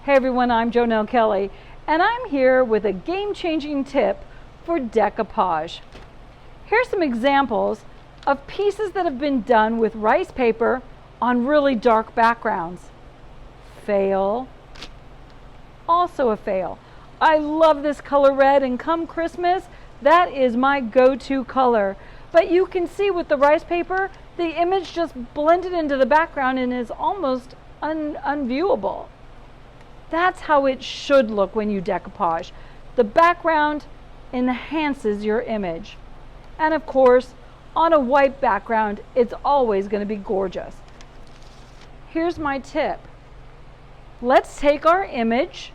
Hey everyone, I'm Jonelle Kelly, and I'm here with a game-changing tip for decoupage. Here's some examples of pieces that have been done with rice paper on really dark backgrounds. Fail. Also a fail. I love this color red, and come Christmas, that is my go-to color. But you can see with the rice paper, the image just blended into the background and is almost unviewable. That's how it should look when you decoupage. The background enhances your image. And of course, on a white background, it's always going to be gorgeous. Here's my tip. Let's take our image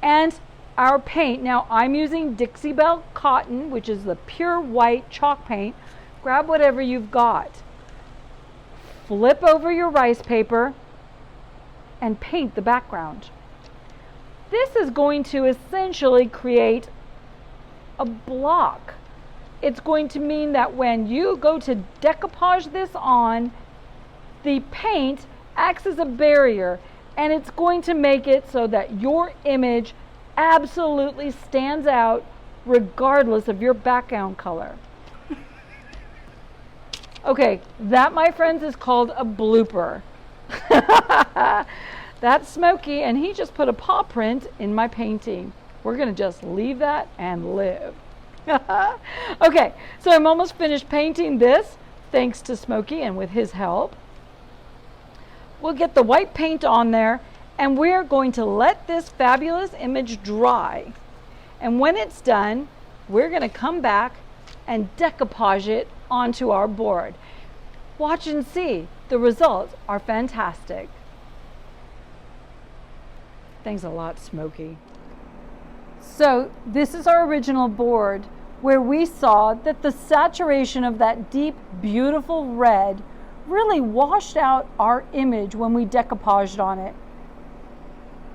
and our paint. Now I'm using Dixie Belle Cotton, which is the pure white chalk paint. Grab whatever you've got. Flip over your rice paper and paint the background. This is going to essentially create a block. It's going to mean that when you go to decoupage this on, the paint acts as a barrier, and it's going to make it so that your image absolutely stands out regardless of your background color. Okay, that, my friends, is called a blooper. That's Smokey, and he just put a paw print in my painting. We're going to just leave that and live. Okay, so I'm almost finished painting this, thanks to Smokey and with his help. We'll get the white paint on there, and we're going to let this fabulous image dry. And when it's done, we're going to come back and decoupage it onto our board. Watch and see. The results are fantastic. Thanks a lot, Smokey. So this is our original board, where we saw that the saturation of that deep, beautiful red really washed out our image when we decoupaged on it.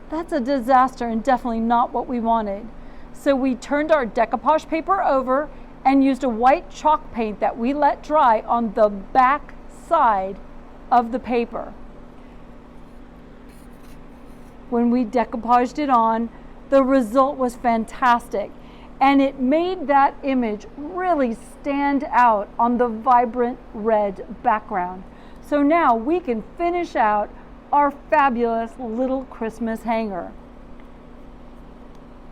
That's a disaster and definitely not what we wanted. So we turned our decoupage paper over and used a white chalk paint that we let dry on the back side of the paper. When we decoupaged it on, the result was fantastic, and it made that image really stand out on the vibrant red background. So now we can finish out our fabulous little Christmas hanger.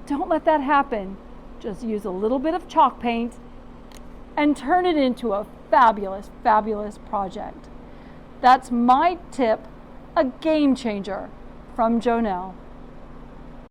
Don't let that happen. Just use a little bit of chalk paint and turn it into a fabulous, fabulous project. That's my tip, a game changer from Jonelle.